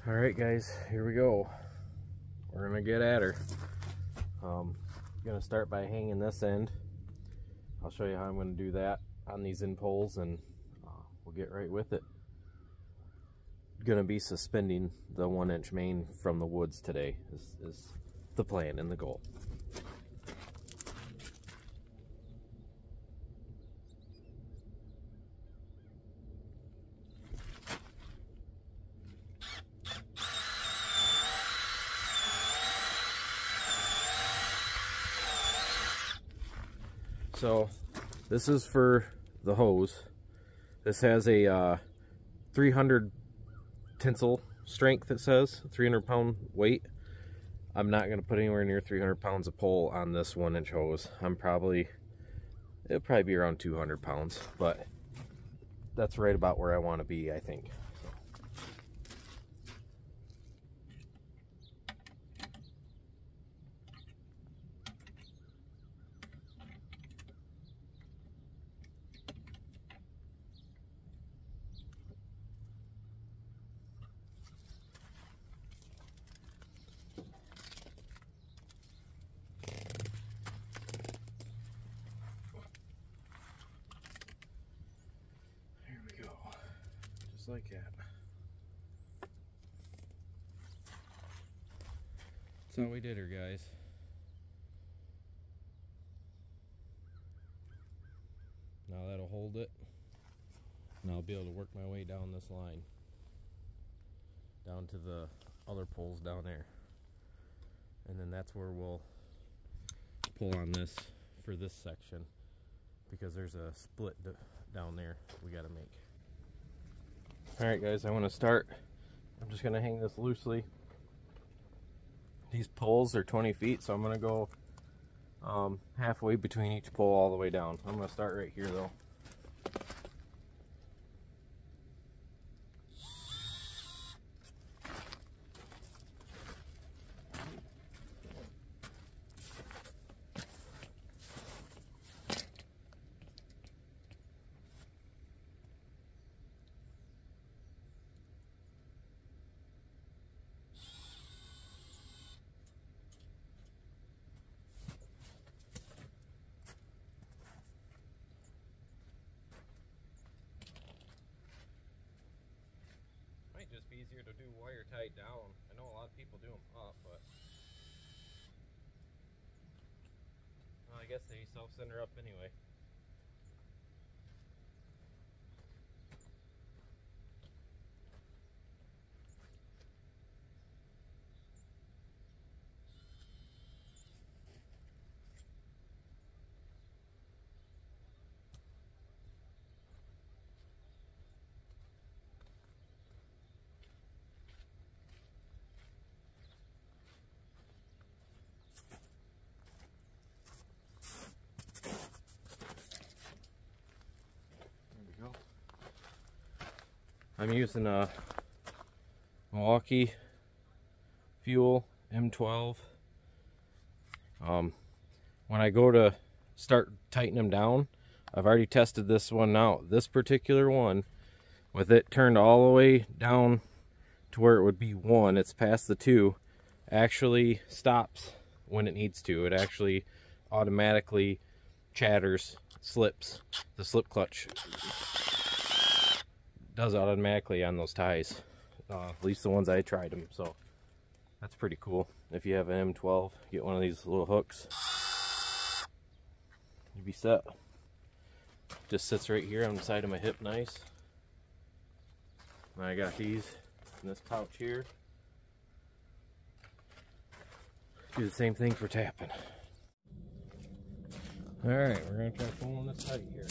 All right, guys, here we go. We're gonna get at her. Gonna start by hanging this end. I'll show you how I'm gonna do that on these end poles, and we'll get right with it. Gonna be suspending the 1-inch main from the woods today is the plan and the goal. So this is for the hose. This has a 300 tensile strength, it says, 300 pound weight. I'm not going to put anywhere near 300 pounds of pole on this 1-inch hose. It'll probably be around 200 pounds, but that's right about where I want to be, I think. Like that. That's how we did her, guys. Now that'll hold it, and I'll be able to work my way down this line down to the other poles down there, and then that's where we'll pull on this for this section, because there's a split down there we got to make. Alright, guys, I want to start. I'm just going to hang this loosely. These poles are 20 feet, so I'm going to go halfway between each pole all the way down. I'm going to start right here, though. Just be easier to do wire tied down. I know a lot of people do them up, but well, I guess they self-center up anyway. I'm using a Milwaukee Fuel M12. When I go to start tightening them down, I've already tested this one out. This particular one, with it turned all the way down to where it would be 1, it's past the 2, actually stops when it needs to. It actually automatically chatters, slips. The slip clutch does it automatically on those ties, at least the ones I tried them, so that's pretty cool. If you have an M12, get one of these little hooks, you'd be set. Just sits right here on the side of my hip, nice. And I got these in this pouch here. Do the same thing for tapping. Alright, we're going to try pulling this tight here.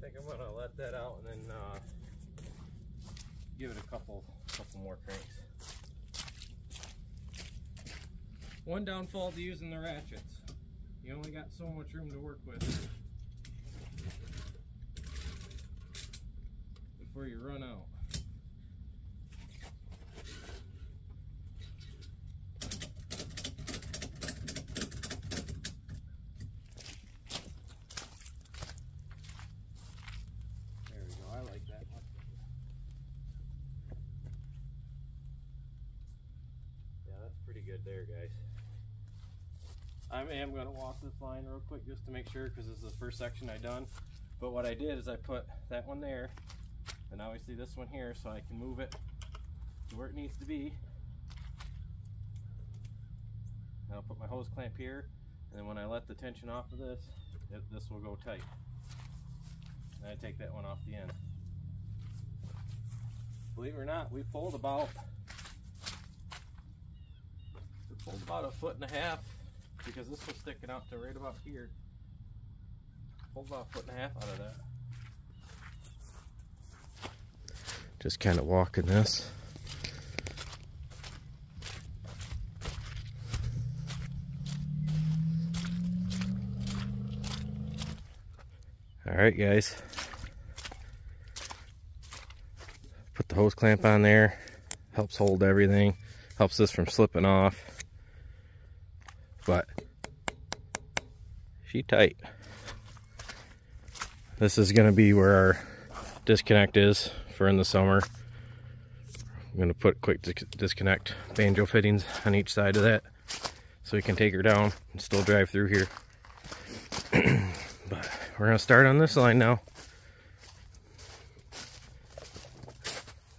I think I'm gonna let that out and then give it a couple more cranks. One downfall to using the ratchets. You only got so much room to work with before you run out. There we go, I like that one. Yeah, that's pretty good there, guys. I am going to walk this line real quick just to make sure, because this is the first section I done. But what I did is I put that one there, and obviously this one here, so I can move it to where it needs to be. And I'll put my hose clamp here, and then when I let the tension off of this, this will go tight. And I take that one off the end. Believe it or not, we pulled about a 1.5 foot, because this was sticking out to right about here. Pulled about 1.5 foot out of that. Just kind of walking this. All right, guys. Put the hose clamp on there. Helps hold everything. Helps this from slipping off. But she tight. This is going to be where our disconnect is for in the summer. I'm going to put quick disconnect banjo fittings on each side of that so we can take her down and still drive through here. But we're going to start on this line now.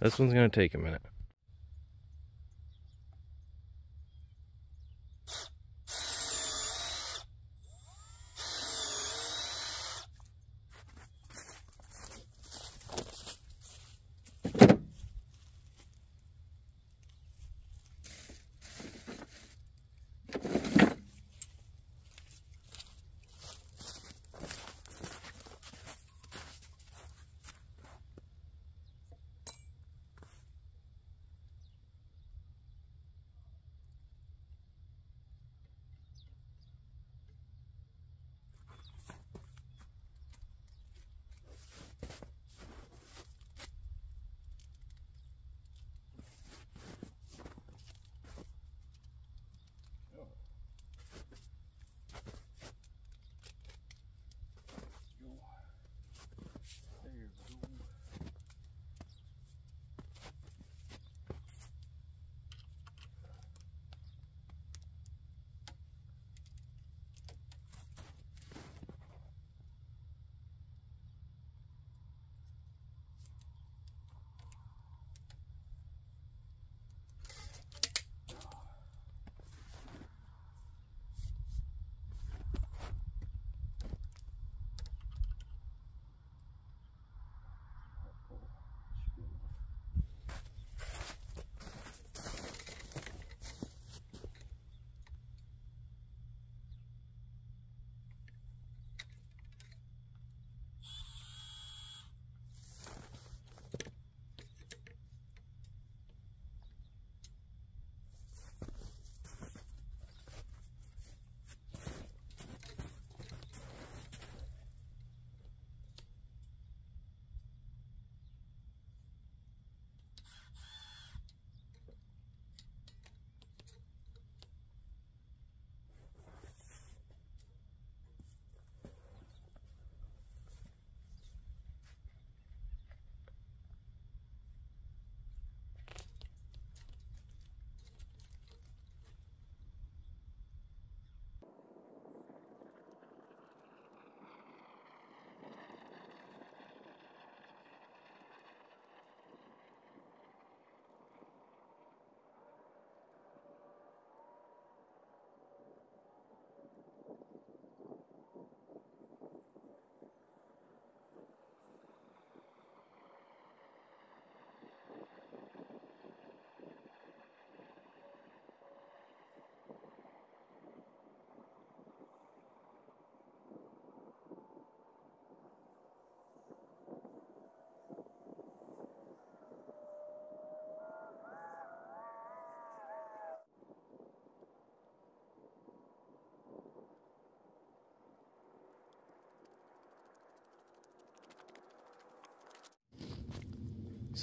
This one's going to take a minute.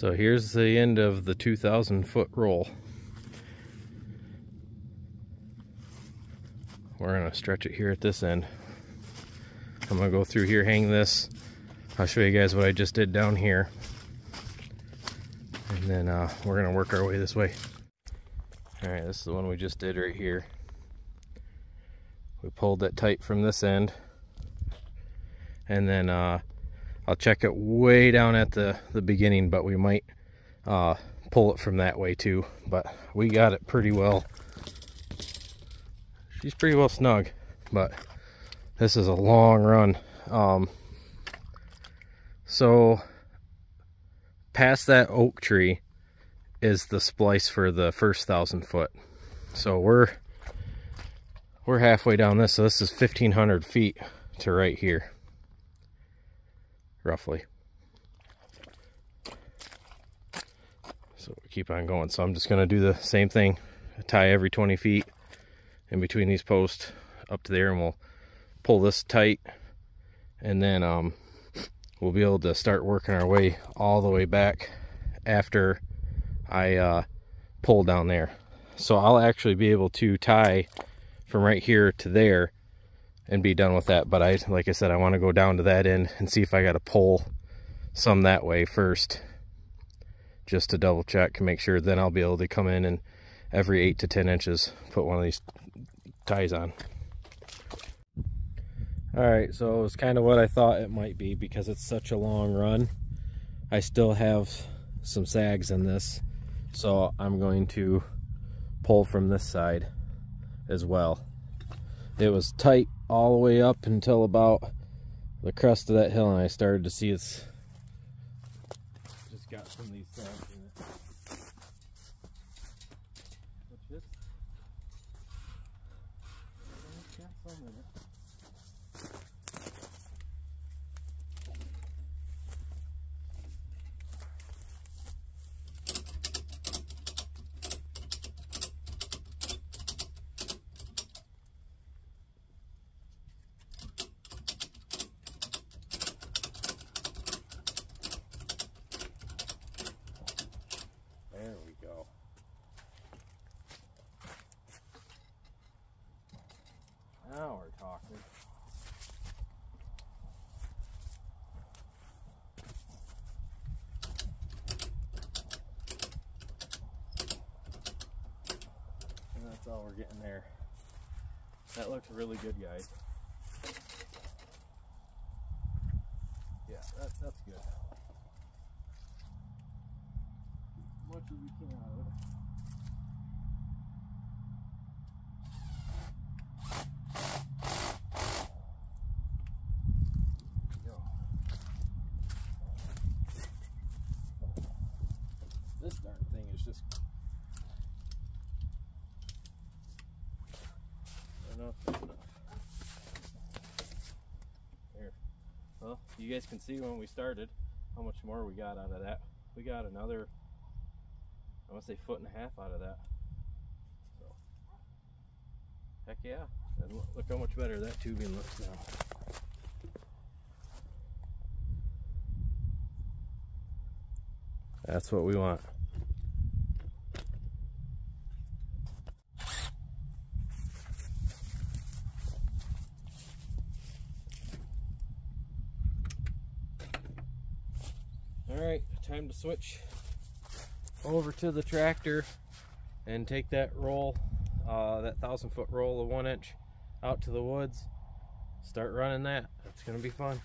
So here's the end of the 2,000-foot roll. We're gonna stretch it here at this end. I'm gonna go through here, hang this. I'll show you guys what I just did down here. And then we're gonna work our way this way. All right, this is the one we just did right here. We pulled that tight from this end. And then I'll check it way down at the beginning, but we might pull it from that way too. But we got it pretty well. She's pretty well snug, but this is a long run. So past that oak tree is the splice for the first 1,000 foot. So we're halfway down this. So this is 1,500 feet to right here, roughly. So we keep on going. So I'm just gonna do the same thing, tie every 20 feet in between these posts up to there, and we'll pull this tight, and then we'll be able to start working our way all the way back after I pull down there. So I'll actually be able to tie from right here to there and be done with that. But like I said, I want to go down to that end and see if I got to pull some that way first, just to double check and make sure. Then I'll be able to come in and every 8 to 10 inches put one of these ties on. All right, so it was kind of what I thought it might be, because it's such a long run. I still have some sags in this, so I'm going to pull from this side as well. It was tight all the way up until about the crest of that hill, and I started to see it's just got some of these sags in it. What's this? It's got some in it. There we go. Now we're talking. And that's all we're getting there. That looks really good, guys. Yeah, that's good. As much as we can out of it. This darn thing is just enough. There. Well, you guys can see when we started how much more we got out of that. We got another, I want to say, 1.5 feet out of that. So, heck yeah. And look how much better that tubing looks now. That's what we want. Alright, time to switch over to the tractor and take that roll, that 1,000-foot roll of 1 inch out to the woods. Start running that. It's going to be fun.